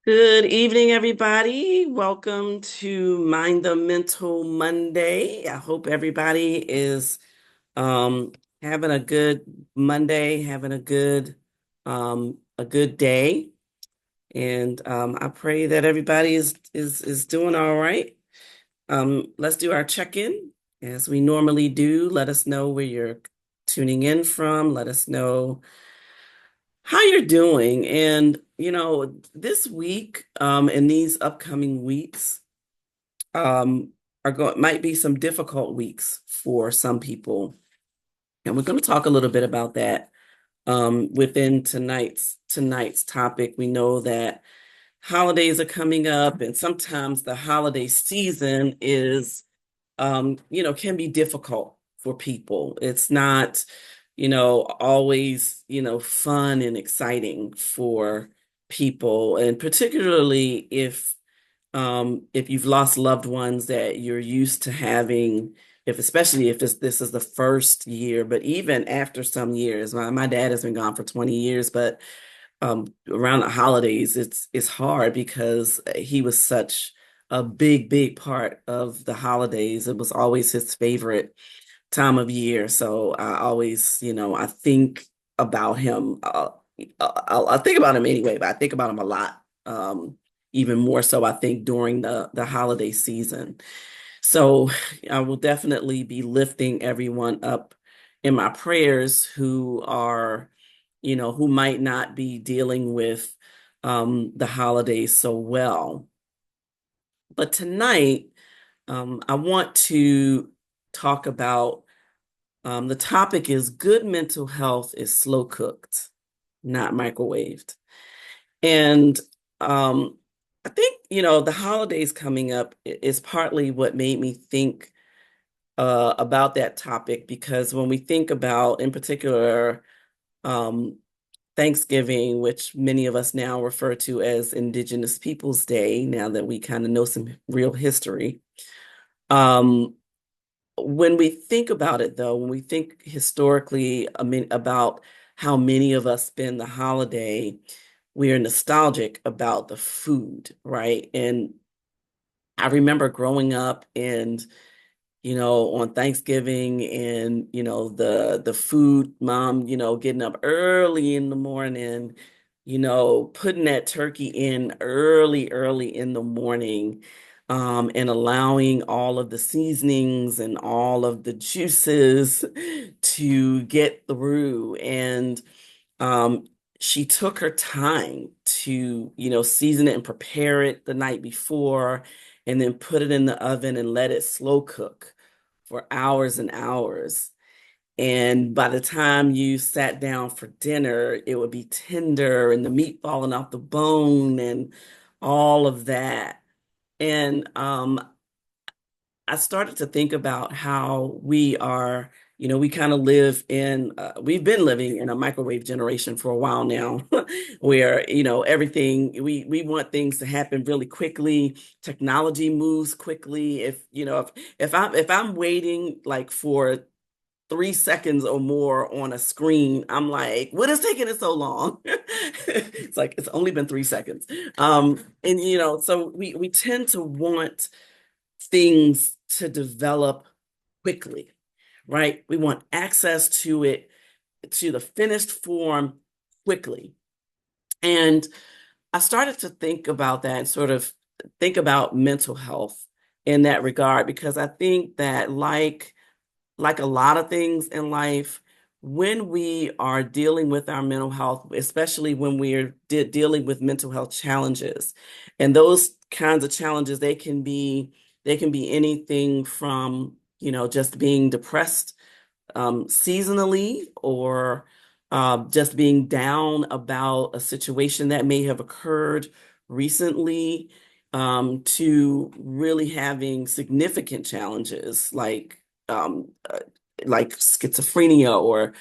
Good evening, everybody. Welcome to Mind the Mental Monday. I hope everybody is um, having a good Monday, having a good day, and I pray that everybody is doing all right. Let's do our check-in as we normally do. Let us know where you're tuning in from. Let us know how you're doing. And, this week, and these upcoming weeks, are going might be some difficult weeks for some people. And we're going to talk a little bit about that within tonight's topic. We know that holidays are coming up, and sometimes the holiday season can be difficult for people. It's not, always, fun and exciting for people, and particularly if you've lost loved ones that you're used to having, if especially if this is the first year, but even after some years, my dad has been gone for 20 years, but around the holidays, it's hard because he was such a big part of the holidays. It was always his favorite time of year. So I always, I think about him. I think about him anyway, but I think about him a lot. Even more so, I think during the holiday season. So I will definitely be lifting everyone up in my prayers who are, who might not be dealing with the holidays so well. But tonight, I want to talk about the topic is good mental health is slow cooked, not microwaved. And I think, the holidays coming up is partly what made me think about that topic, because when we think about, in particular, um, Thanksgiving, which many of us now refer to as Indigenous Peoples Day, now that we kind of know some real history. Um, when we think about it, though, when we think historically, I mean, about how many of us spend the holiday, we are nostalgic about the food, right? And I remember growing up and on Thanksgiving and, the food, mom, getting up early in the morning, putting that turkey in early in the morning, and allowing all of the seasonings and all of the juices to get through. And um, she took her time to, season it and prepare it the night before, and then put it in the oven and let it slow cook for hours and hours. And by the time you sat down for dinner, it would be tender and the meat falling off the bone and all of that. And I started to think about how we kind of we've been living in a microwave generation for a while now, where, everything, we want things to happen really quickly. Technology moves quickly. If I'm waiting like for 3 seconds or more on a screen, I'm like, what is taking it so long? It's like, it's only been 3 seconds. And, so we tend to want things to develop quickly, right? We want access to it, to the finished form quickly. And I started to think about that and sort of think about mental health in that regard, because I think that like a lot of things in life, when we are dealing with our mental health, especially when we're dealing with mental health challenges, and those kinds of challenges, they can be anything from, just being depressed seasonally, or just being down about a situation that may have occurred recently, to really having significant challenges like schizophrenia, or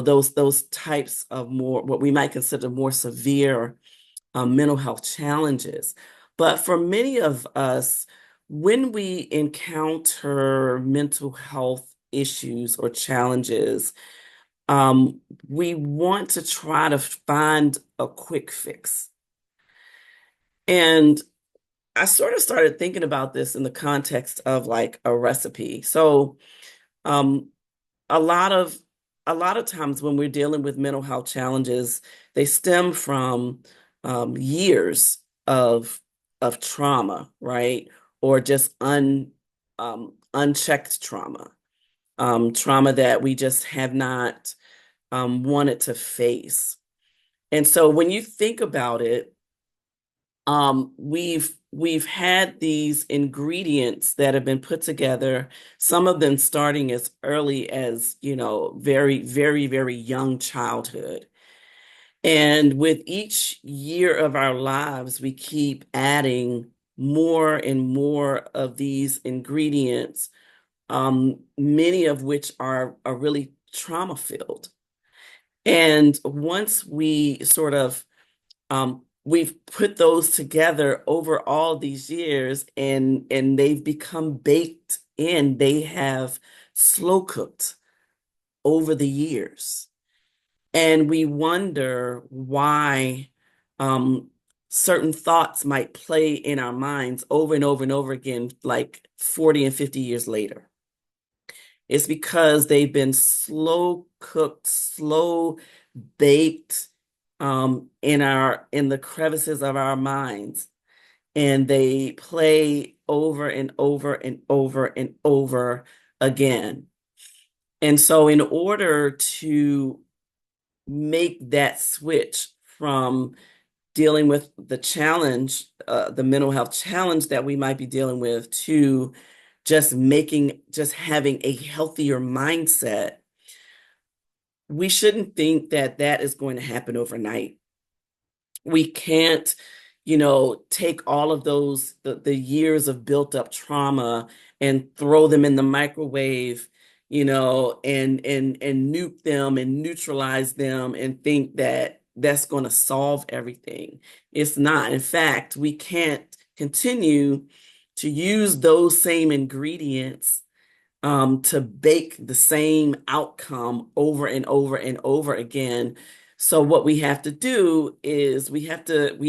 those types of more what we might consider more severe mental health challenges. But for many of us, when we encounter mental health issues or challenges, we want to try to find a quick fix. And I sort of started thinking about this in the context of like a recipe. So, um, a lot of a lot of times when we're dealing with mental health challenges, they stem from years of trauma, right? Or just unchecked trauma, trauma that we just have not wanted to face. And so when you think about it, we've had these ingredients that have been put together, some of them starting as early as, very, very, very young childhood. And with each year of our lives, we keep adding more and more of these ingredients, many of which are really trauma filled. And once we sort of we've put those together over all these years, and they've become baked in. They have slow cooked over the years. And we wonder why um, certain thoughts might play in our minds over and over and over again, like 40 and 50 years later. It's because they've been slow cooked, slow baked in the crevices of our minds, and they play over and over and over and over again. And so in order to make that switch from dealing with the challenge, the mental health challenge that we might be dealing with, to just having a healthier mindset, we shouldn't think that that is going to happen overnight. We can't, take all of the years of built up trauma and throw them in the microwave, and nuke them and neutralize them and think that that's going to solve everything. It's not. In fact, we can't continue to use those same ingredients to bake the same outcome over and over and over again. So what we have to do is we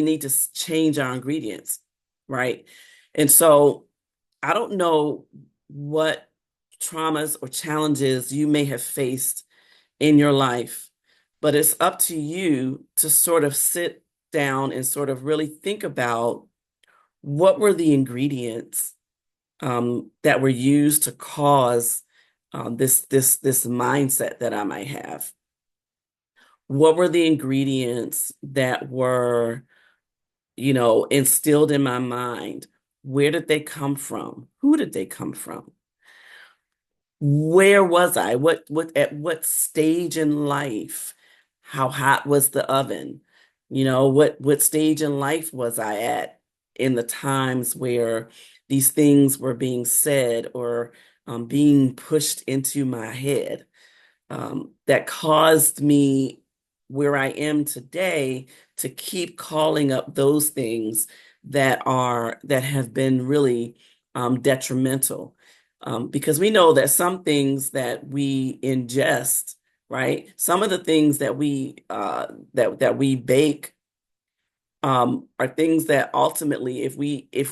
need to change our ingredients, right? And so I don't know what traumas or challenges you may have faced in your life, but it's up to you to sort of sit down and sort of really think about what were the ingredients that were used to cause this mindset that I might have. What were the ingredients that were, instilled in my mind? Where did they come from? Who did they come from? Where was I? At what stage in life? How hot was the oven? What stage in life was I at in the times where these things were being said or being pushed into my head, that caused me where I am today to keep calling up those things that have been really detrimental. Because we know that some things that we ingest, right? Some of the things that we bake are things that ultimately, if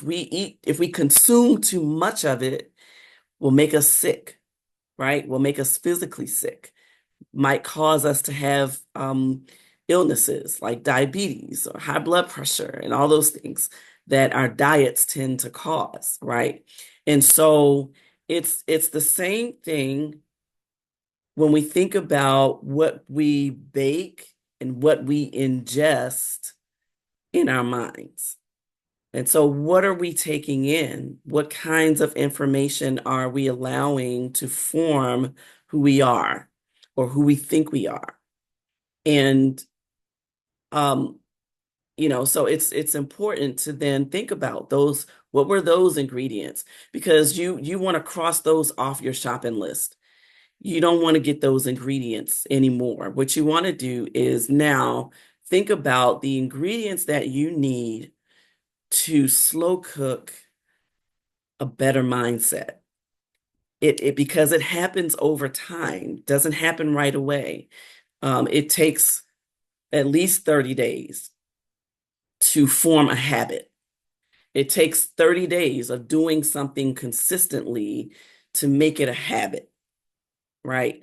we consume too much of it, will make us sick, right? Will make us physically sick, might cause us to have illnesses like diabetes or high blood pressure and all those things that our diets tend to cause, right? And so it's the same thing when we think about what we bake and what we ingest in our minds. And so, what are we taking in? What kinds of information are we allowing to form who we are or who we think we are? And um, so it's important to then think about those. What were those ingredients? Because you want to cross those off your shopping list. You don't want to get those ingredients anymore. What you want to do is now think about the ingredients that you need to slow cook a better mindset. It because it happens over time, doesn't happen right away. It takes at least 30 days to form a habit. It takes 30 days of doing something consistently to make it a habit, right?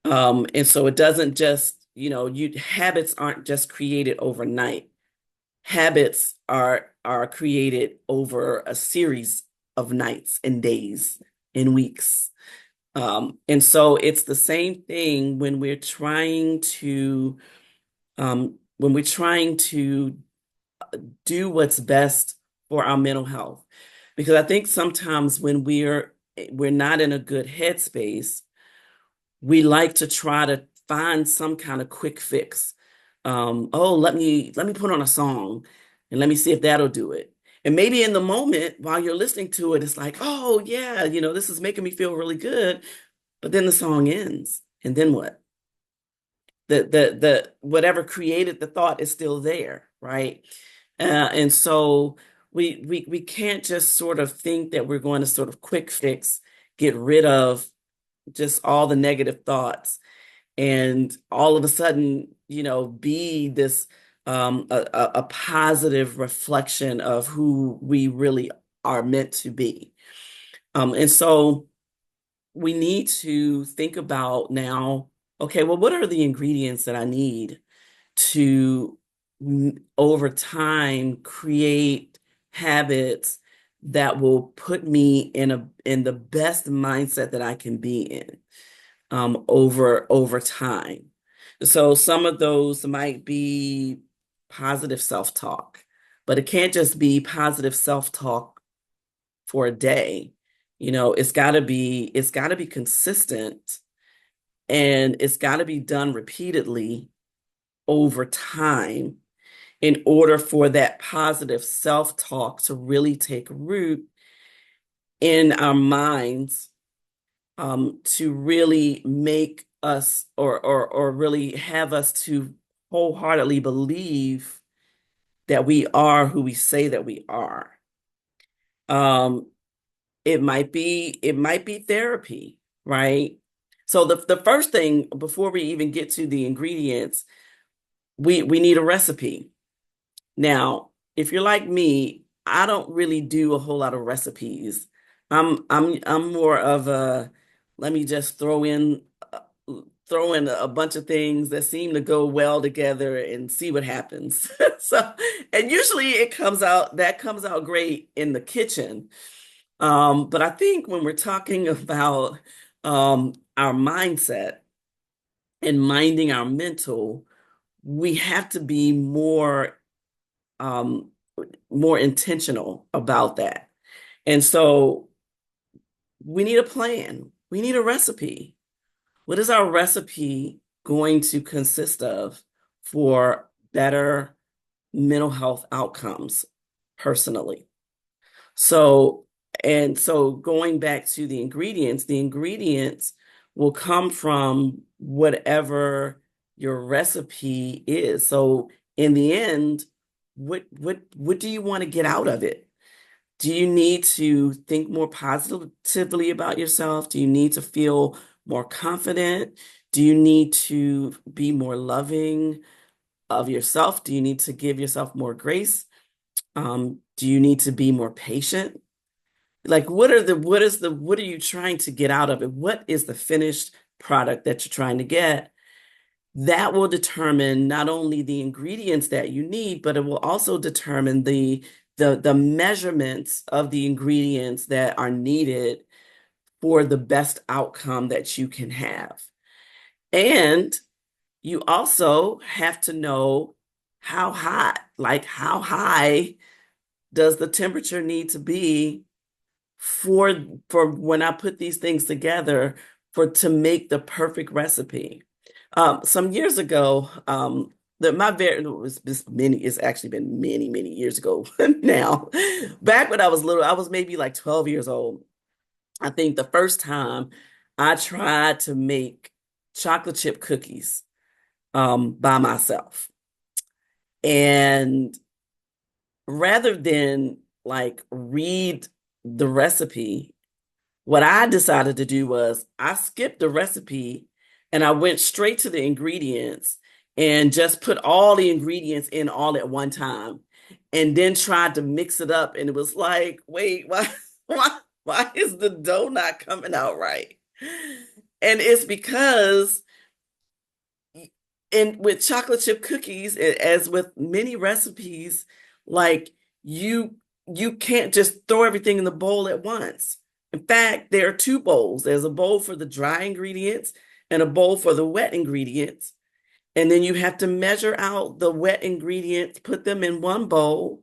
And so it doesn't just, habits aren't just created overnight. Habits are created over a series of nights and days and weeks. And so it's the same thing when we're trying to do what's best for our mental health. Because I think sometimes when we're not in a good headspace, we like to try to find some kind of quick fix. Oh, let me put on a song and let me see if that'll do it. And maybe in the moment while you're listening to it, it's like, oh yeah, this is making me feel really good. But then the song ends. And then what? The whatever created the thought is still there, right? And so we can't just sort of think that we're going to sort of quick fix, get rid of just all the negative thoughts, and all of a sudden, be this a positive reflection of who we really are meant to be. And so we need to think about now, okay, well, what are the ingredients that I need to over time create habits that will put me in the best mindset that I can be in over time. So some of those might be positive self-talk, but it can't just be positive self-talk for a day. It's got to be consistent, and it's got to be done repeatedly over time in order for that positive self-talk to really take root in our minds, to really make us or really have us to wholeheartedly believe that we are who we say that we are. Um, it might be therapy, right? So the first thing before we even get to the ingredients, we need a recipe. Now, if you're like me, I don't really do a whole lot of recipes. I'm more of a let me just throw in a bunch of things that seem to go well together and see what happens. So, and usually that comes out great in the kitchen. But I think when we're talking about our mindset and minding our mental, we have to be um, more intentional about that. And so we need a plan. We need a recipe. What is our recipe going to consist of for better mental health outcomes personally? So, and so going back to the ingredients will come from whatever your recipe is. So in the end, what do you want to get out of it? Do you need to think more positively about yourself? Do you need to feel more confident? Do you need to be more loving of yourself? Do you need to give yourself more grace? Do you need to be more patient? Like, what are you trying to get out of it? What is the finished product that you're trying to get? That will determine not only the ingredients that you need, but it will also determine the measurements of the ingredients that are needed for the best outcome that you can have. And you also have to know how hot, like how high does the temperature need to be for for when I put these things together for to make the perfect recipe. Some years ago, my very it was this many it's actually been many, many years ago now. Back when I was little, I was maybe like 12 years old. I think the first time I tried to make chocolate chip cookies by myself. And rather than like read the recipe, what I decided to do was I skipped the recipe and I went straight to the ingredients and just put all the ingredients in all at one time. and then tried to mix it up. And it was like, wait, why, why is the dough not coming out right? And it's because and with chocolate chip cookies, as with many recipes, like you you can't just throw everything in the bowl at once. In fact, there are two bowls. There's a bowl for the dry ingredients and a bowl for the wet ingredients. And then you have to measure out the wet ingredients, put them in one bowl,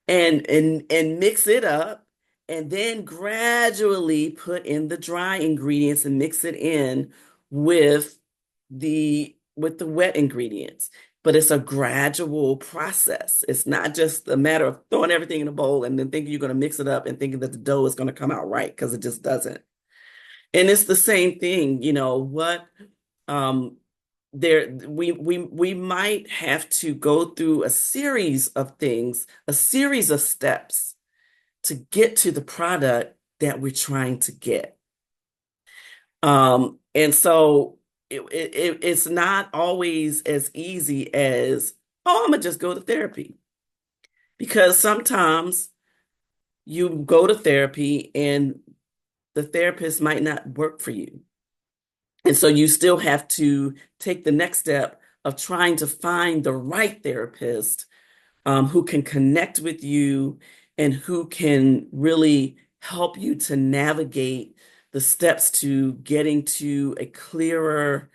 and mix it up, and then gradually put in the dry ingredients and mix it in with the wet ingredients. But it's a gradual process. It's not just a matter of throwing everything in a bowl and then thinking you're going to mix it up and thinking that the dough is going to come out right, because it just doesn't. And it's the same thing, what um we might have to go through a series of things, a series of steps to get to the product that we're trying to get. And so it's not always as easy as, oh, I'm gonna just go to therapy. Because sometimes you go to therapy and the therapist might not work for you. And so you still have to take the next step of trying to find the right therapist, who can connect with you and who can really help you to navigate the steps to getting to a clearer,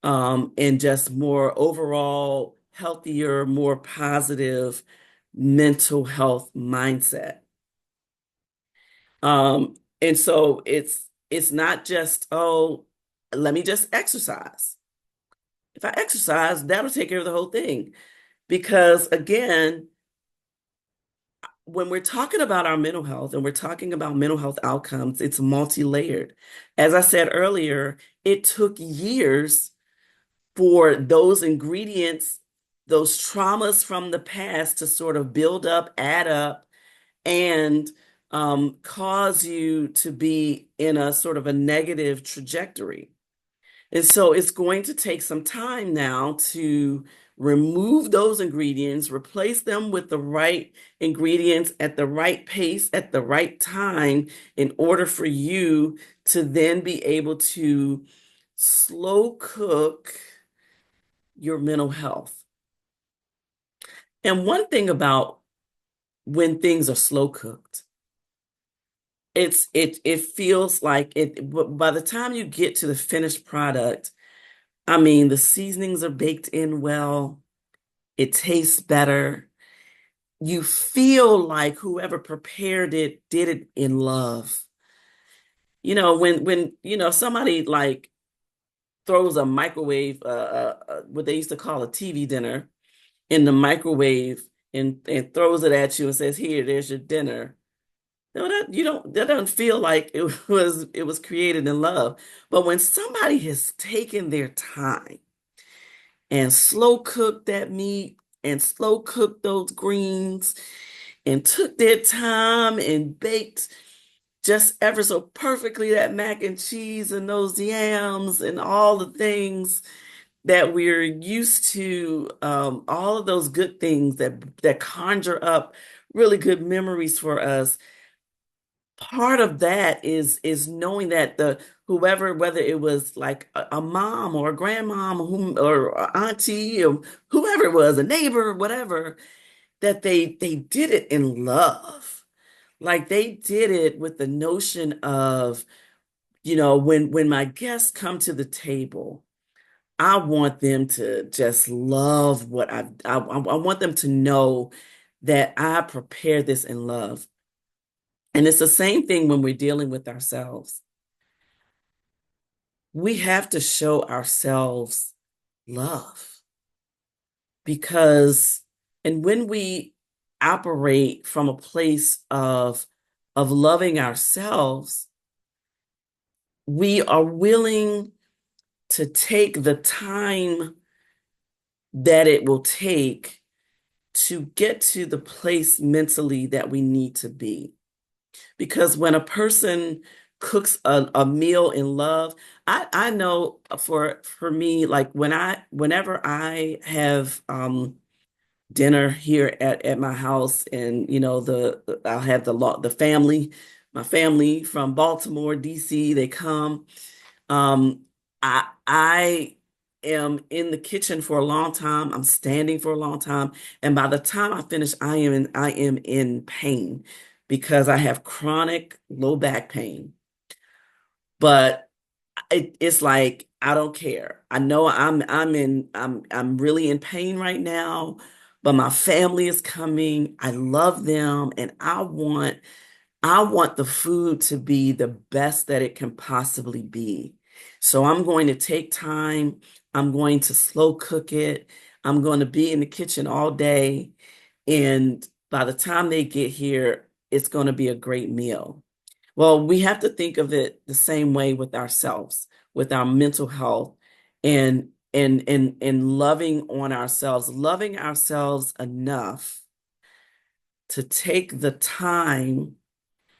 and just more overall healthier, more positive mental health mindset. And so it's not just, oh, let me just exercise. If I exercise, that'll take care of the whole thing. Because again, when we're talking about our mental health and we're talking about mental health outcomes, it's multi-layered. As I said earlier, it took years for those ingredients, those traumas from the past to sort of build up, add up, and cause you to be in a sort of a negative trajectory. And so it's going to take some time now to remove those ingredients, replace them with the right ingredients at the right pace at the right time in order for you to then be able to slow cook your mental health. And one thing about when things are slow cooked, it feels like by the time you get to the finished product, I mean, the seasonings are baked in well. It tastes better. You feel like whoever prepared it did it in love. When somebody like throws a microwave, what they used to call a TV dinner, in the microwave and throws it at you and says, "Here, there's your dinner." No, that doesn't feel like it was created in love. But when somebody has taken their time and slow cooked that meat and slow cooked those greens and took their time and baked just ever so perfectly that mac and cheese and those yams and all the things that we're used to, all of those good things that conjure up really good memories for us. Part of that is knowing that the whoever, whether it was like a mom or a grandmom or a auntie or whoever it was, a neighbor, whatever, that they did it in love. Like they did it with the notion of, when my guests come to the table, I want them to just love I want them to know that I prepared this in love. And it's the same thing when we're dealing with ourselves. We have to show ourselves love because, and when we operate from a place of loving ourselves, we are willing to take the time that it will take to get to the place mentally that we need to be. Because when a person cooks a meal in love, I know for me, like whenever I have dinner here at my house, and I'll have the family, my family from Baltimore, DC, they come. I am in the kitchen for a long time. I'm standing for a long time, and by the time I finish, I am in pain because I have chronic low back pain. But it's like I don't care. I know I'm really in pain right now, but my family is coming. I love them, and I want the food to be the best that it can possibly be. So I'm going to take time. I'm going to slow cook it. I'm going to be in the kitchen all day. And by the time they get here, it's going to be a great meal. Well, we have to think of it the same way with ourselves, with our mental health and loving ourselves enough to take the time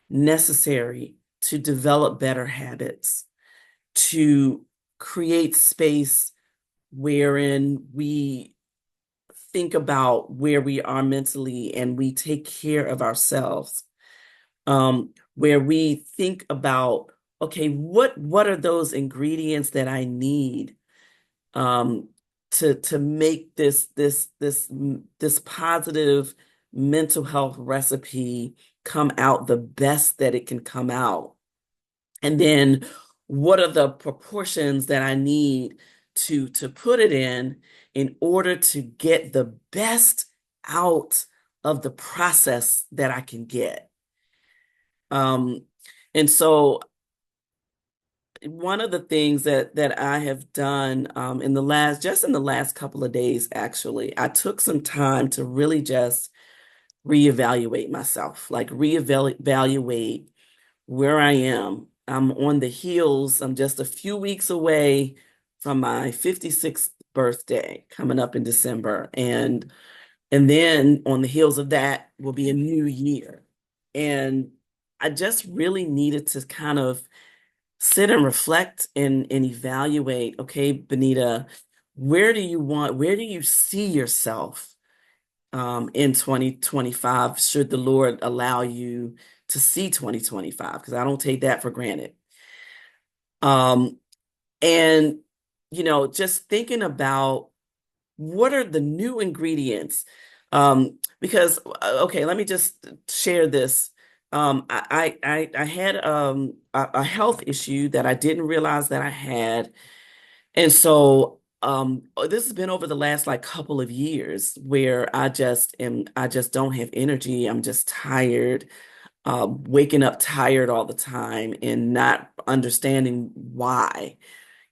necessary to develop better habits, to create space wherein we think about where we are mentally and we take care of ourselves, where we think about, okay, what are those ingredients that I need um, to make this positive mental health recipe come out the best that it can come out. And then what are the proportions that I need to put it in order to get the best out of the process that I can get. Um, and so one of the things that I have done in the last couple of days, actually, I took some time to really just reevaluate myself, like reevaluate where I am. I'm on the heels. I'm just a few weeks away from my 56th birthday coming up in December. And then on the heels of that will be a new year. And I just really needed to kind of sit and reflect and evaluate, okay, Benita, where do you see yourself in 2025, should the Lord allow you to see 2025? Because I don't take that for granted. Um, and, just thinking about what are the new ingredients? Because, okay, let me just share this. I had a health issue that I didn't realize that I had. And so this has been over the last like couple of years where I just don't have energy. I'm just tired, waking up tired all the time and not understanding why.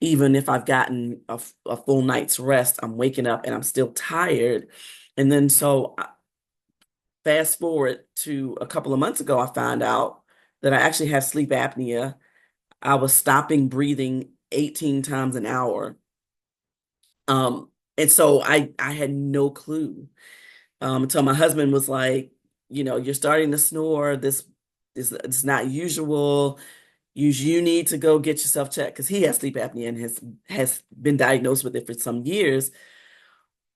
Even if I've gotten a full night's rest, I'm waking up and I'm still tired. And then fast forward to a couple of months ago, I found out that I actually have sleep apnea. I was stopping breathing 18 times an hour. And so I had no clue. Until my husband was like, you're starting to snore. This is it's not usual. You need to go get yourself checked because he has sleep apnea and has been diagnosed with it for some years.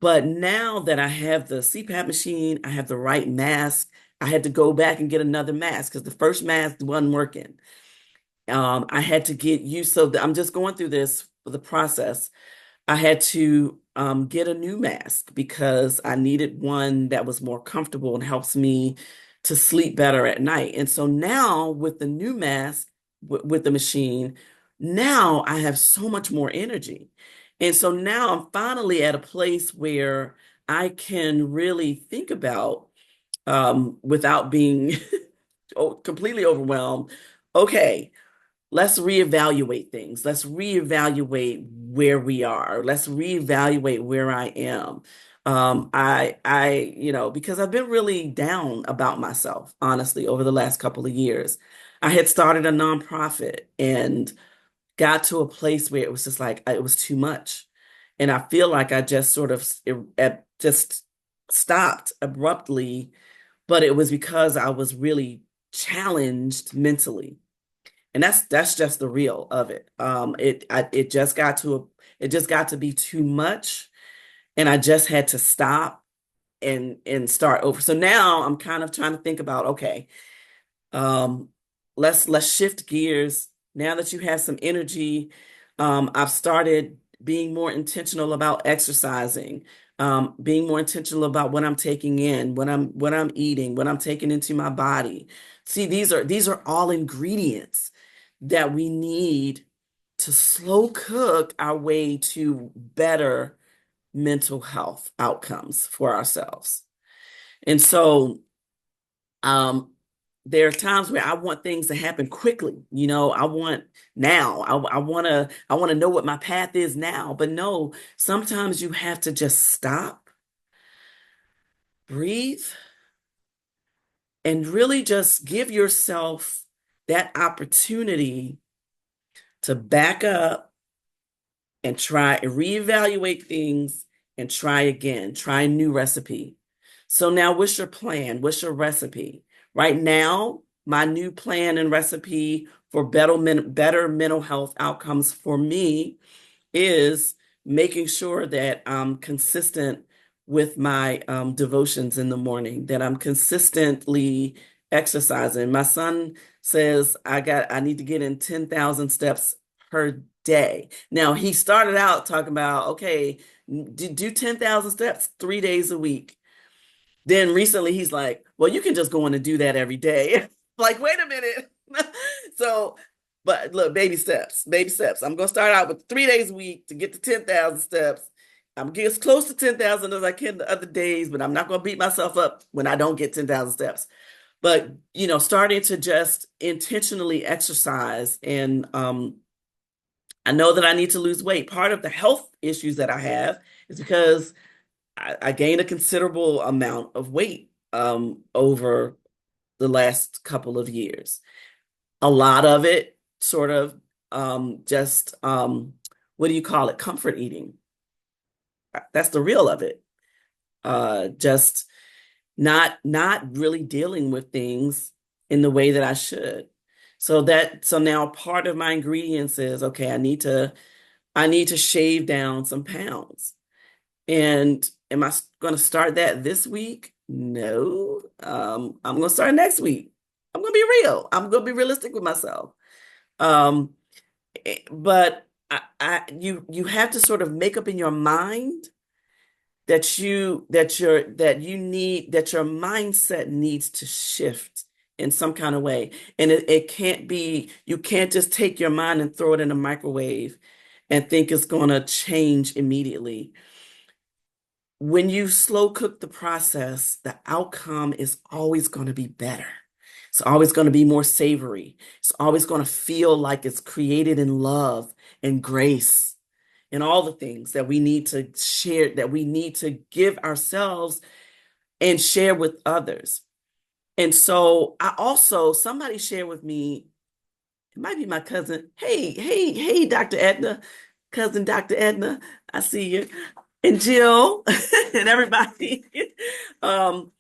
But now that I have the CPAP machine, I have the right mask. I had to go back and get another mask because the first mask wasn't working. I had to get used. So I'm just going through this for the process. I had to get a new mask because I needed one that was more comfortable and helps me to sleep better at night. And so now with the new mask, with the machine, now I have so much more energy. And so now I'm finally at a place where I can really think about, without being completely overwhelmed. Okay, let's reevaluate things. Let's reevaluate where we are. Let's reevaluate where I am. Because I've been really down about myself, honestly, over the last couple of years. I had started a nonprofit and got to a place where it was just like it was too much. And I feel like I just sort of just stopped abruptly, but it was because I was really challenged mentally. And that's just the real of it. It just got to be too much, and I just had to stop and start over. So now I'm kind of trying to think about, okay, um, let's shift gears. Now that you have some energy, I've started being more intentional about exercising, being more intentional about what I'm taking in, what I'm eating, what I'm taking into my body. See, these are all ingredients that we need to slow cook our way to better mental health outcomes for ourselves. And so, um, there are times where I want things to happen quickly. I want now. I want to know what my path is now. But no, sometimes you have to just stop, breathe, and really just give yourself that opportunity to back up and try and reevaluate things and try again, try a new recipe. So now what's your plan? What's your recipe? Right now, my new plan and recipe for better mental health outcomes for me is making sure that I'm consistent with my devotions in the morning, that I'm consistently exercising. My son says I need to get in 10,000 steps per day. Now, he started out talking about, okay, do 10,000 steps 3 days a week. Then recently he's like, well, you can just go on and do that every day. Like, wait a minute. So, but look, baby steps, baby steps. I'm going to start out with 3 days a week to get to 10,000 steps. I'm getting as close to 10,000 as I can the other days, but I'm not going to beat myself up when I don't get 10,000 steps. But, starting to just intentionally exercise. And I know that I need to lose weight. Part of the health issues that I have is because I gained a considerable amount of weight over the last couple of years. A lot of it sort of just what do you call it? Comfort eating. That's the real of it. Just not really dealing with things in the way that I should. So now part of my ingredients is, okay, I need to shave down some pounds. And am I going to start that this week? No. I'm going to start next week. I'm going to be real. I'm going to be realistic with myself. Um, but you have to sort of make up in your mind that your mindset needs to shift in some kind of way. And it can't be, you can't just take your mind and throw it in a microwave and think it's going to change immediately. When you slow cook the process, the outcome is always going to be better. It's always going to be more savory. It's always going to feel like it's created in love and grace and all the things that we need to share, that we need to give ourselves and share with others. And so somebody shared with me, it might be my cousin. Hey, hey, hey, Dr. Edna, cousin Dr. Edna, I see you. And Jill and everybody. Um,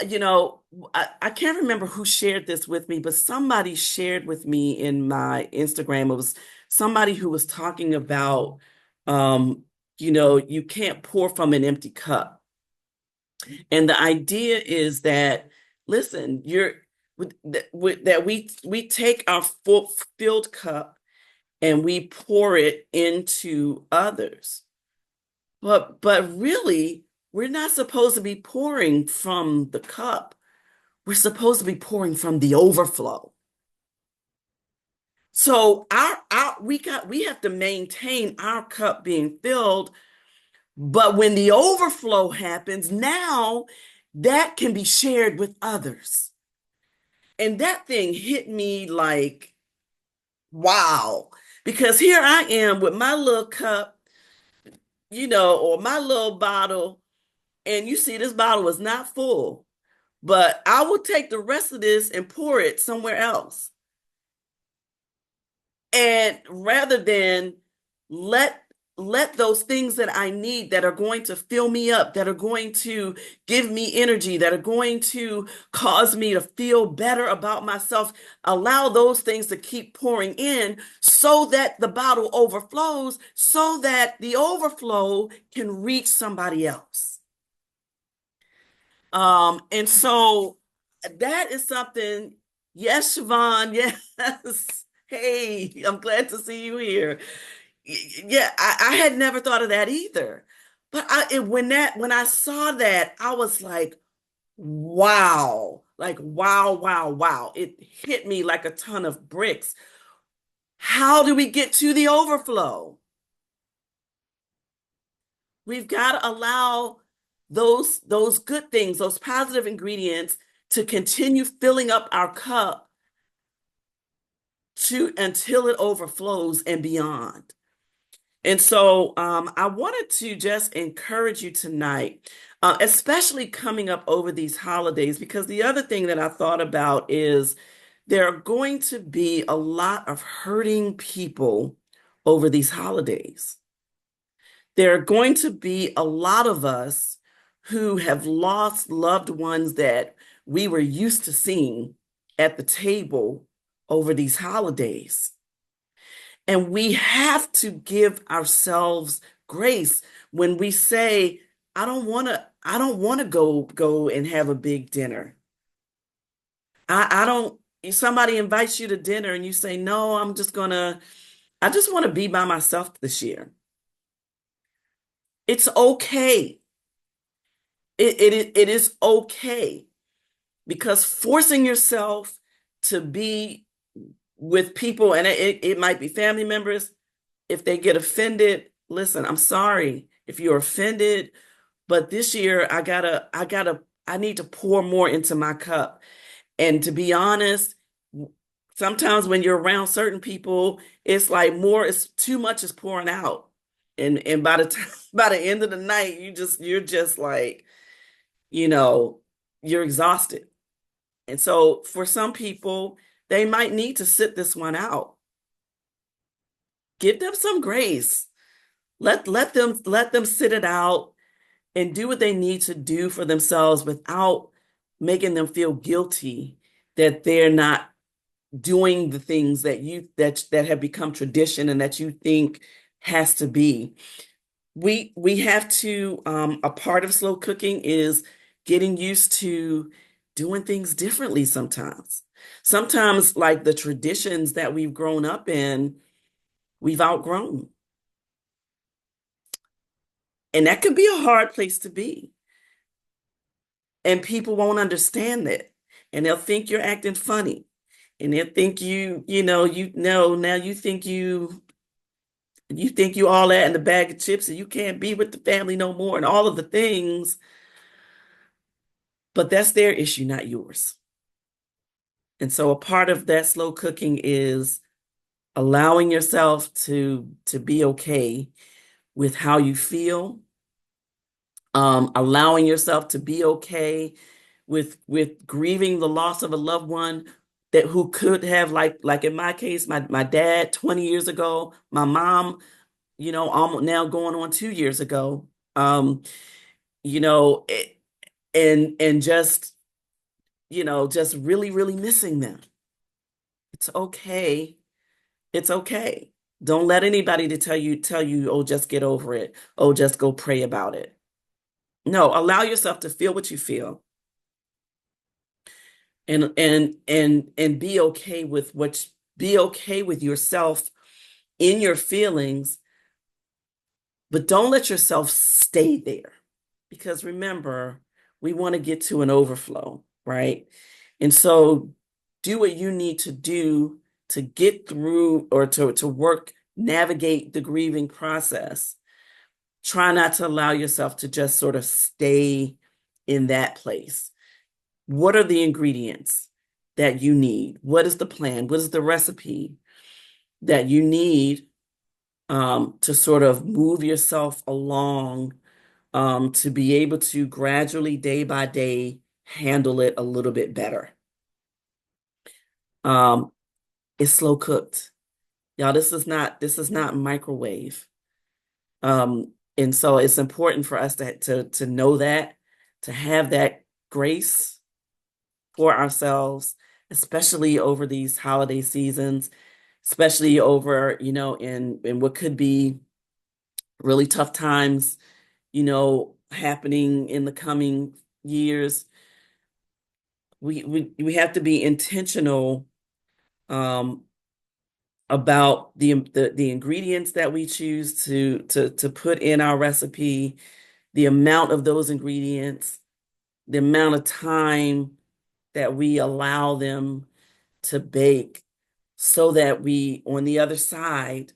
you know, I can't remember who shared this with me, but somebody shared with me in my Instagram. It was somebody who was talking about, um, you can't pour from an empty cup. And the idea is that, listen, that we take our full filled cup and we pour it into others. But really, we're not supposed to be pouring from the cup. We're supposed to be pouring from the overflow. So we have to maintain our cup being filled, but when the overflow happens, now that can be shared with others. And that thing hit me like, wow, because here I am with my little cup, or my little bottle, and you see this bottle is not full, but I will take the rest of this and pour it somewhere else. And rather than let let those things that I need that are going to fill me up, that are going to give me energy, that are going to cause me to feel better about myself, allow those things to keep pouring in so that the bottle overflows, so that the overflow can reach somebody else. And so that is something, yes, Siobhan, yes. Hey, I'm glad to see you here. Yeah, I had never thought of that either. But when I saw that, I was like, wow. Like, wow, wow, wow. It hit me like a ton of bricks. How do we get to the overflow? We've got to allow those good things, those positive ingredients to continue filling up our cup to until it overflows and beyond. And so I wanted to just encourage you tonight, especially coming up over these holidays, because the other thing that I thought about is there are going to be a lot of hurting people over these holidays. There are going to be a lot of us who have lost loved ones that we were used to seeing at the table over these holidays. And we have to give ourselves grace when we say, I don't want to go and have a big dinner. I don't, if somebody invites you to dinner and you say, no, I just want to be by myself this year. It's okay. It is okay because forcing yourself to be with people, and it might be family members, if they get offended, listen, I'm sorry if you're offended, but this year I need to pour more into my cup. And to be honest, sometimes when you're around certain people, it's like it's too much is pouring out. And by the time, by the end of the night, you're just like, you know, you're exhausted. And so for some people, they might need to sit this one out. Give them some grace. Let them sit it out and do what they need to do for themselves without making them feel guilty that they're not doing the things that have become tradition and that you think has to be. We have to a part of slow cooking is getting used to doing things differently sometimes. Sometimes like the traditions that we've grown up in, we've outgrown. And that can be a hard place to be. And people won't understand that. And they'll think you're acting funny. And they'll think now you think you all that in the bag of chips and you can't be with the family no more and all of the things, but that's their issue, not yours. And so a part of that slow cooking is allowing yourself to be okay with how you feel, allowing yourself to be okay with grieving the loss of a loved one that who could have like in my case, my dad 20 years ago, my mom, almost now going on 2 years ago. You know, and just really, really missing them. It's okay. It's okay. Don't let anybody to tell you, oh, just get over it. Oh, just go pray about it. No, allow yourself to feel what you feel and be okay with yourself in your feelings, but don't let yourself stay there. Because remember, we want to get to an overflow, right? And so do what you need to do to get through or to work, navigate the grieving process. Try not to allow yourself to just sort of stay in that place. What are the ingredients that you need? What is the plan? What is the recipe that you need to sort of move yourself along to be able to gradually, day by day, handle it a little bit better? Um, it's slow cooked. Y'all, this is not microwave. And so it's important for us to know that, to have that grace for ourselves, especially over these holiday seasons, especially over, in what could be really tough times, happening in the coming years, we have to be intentional um, about the ingredients that we choose to put in our recipe, the amount of those ingredients, the amount of time that we allow them to bake, so that we, on the other side,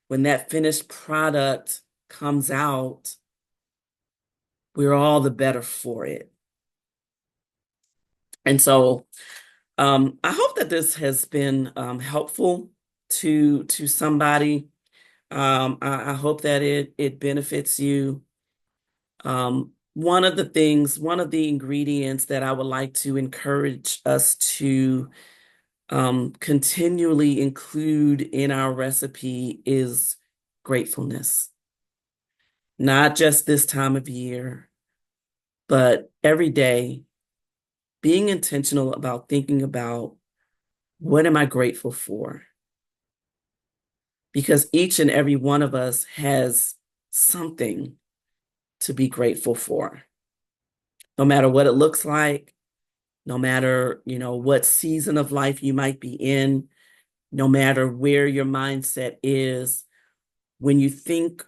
when that finished product comes out, we're all the better for it. And so I hope that this has been helpful to somebody. I hope that it benefits you. One of the ingredients that I would like to encourage us to continually include in our recipe is gratefulness. Not just this time of year, but every day, being intentional about thinking about, what am I grateful for? Because each and every one of us has something to be grateful for, no matter what it looks like, no matter, what season of life you might be in, no matter where your mindset is. When you think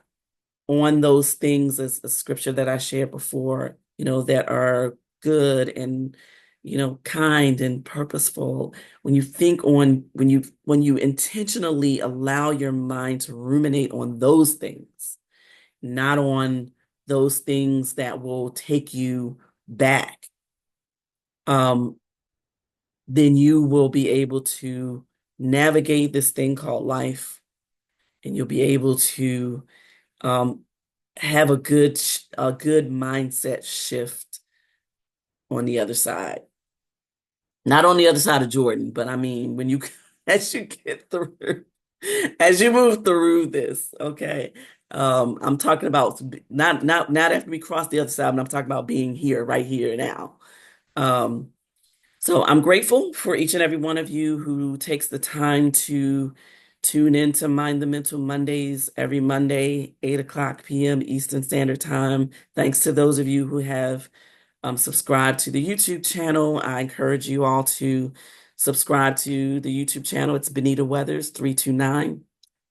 on those things, as a scripture that I shared before, that are good and, kind and purposeful, when you think on, when you intentionally allow your mind to ruminate on those things, not on those things that will take you back, um, then you will be able to navigate this thing called life, and you'll be able to um, have a good mindset shift on the other side. Not on the other side of Jordan, but I mean, when you as you get through, as you move through this, okay. I'm talking about not after we cross the other side, but I'm talking about being here, right here now. Um, So I'm grateful for each and every one of you who takes the time to tune in to Mind the Mental Mondays every Monday, 8 o'clock p.m. Eastern Standard Time. Thanks to those of you who have subscribed to the YouTube channel. I encourage you all to subscribe to the YouTube channel. It's Benita Weathers 329.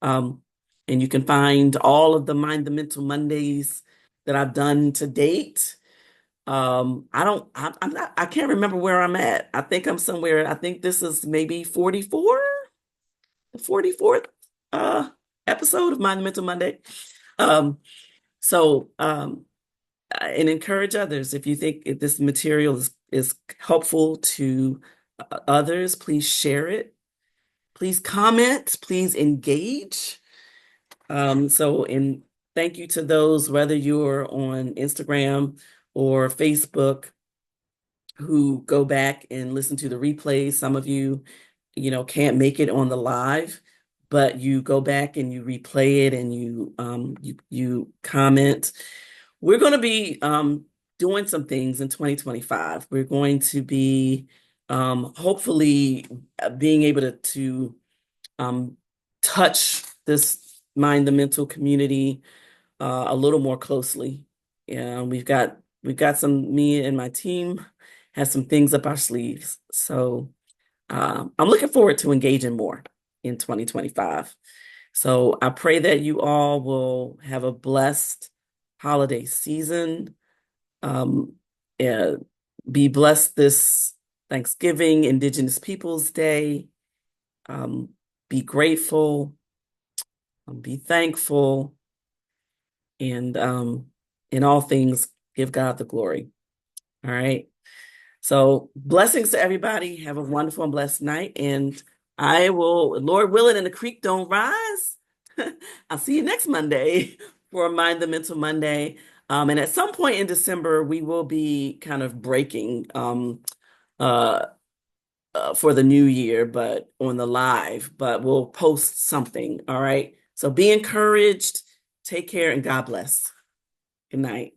Um, and you can find all of the Mind the Mental Mondays that I've done to date. I'm not, I can't remember where I'm at. I think I'm somewhere, I think this is maybe 44, the 44th uh episode of My Mental Monday. Um, so and encourage others. If you think if this material is helpful to others, please share it. Please comment, please engage. And thank you to those, whether you're on Instagram or Facebook, who go back and listen to the replays. Some of you, can't make it on the live, but you go back and you replay it, and you comment. We're going to be doing some things in 2025. We're going to be hopefully being able to um, touch this Mind the Mental community a little more closely. Yeah, we've got some, me and my team have some things up our sleeves. So I'm looking forward to engaging more in 2025. So I pray that you all will have a blessed holiday season. Um, uh, be blessed this Thanksgiving, Indigenous Peoples Day. Um, be grateful, be thankful, and in all things, give God the glory. All right. So blessings to everybody. Have a wonderful and blessed night. And I will, Lord willing, and the creek don't rise. I'll see you next Monday for Mind the Mental Monday. And at some point in December, we will be kind of breaking uh, for the new year, but on the live, but we'll post something. All right. So be encouraged. Take care and God bless. Good night.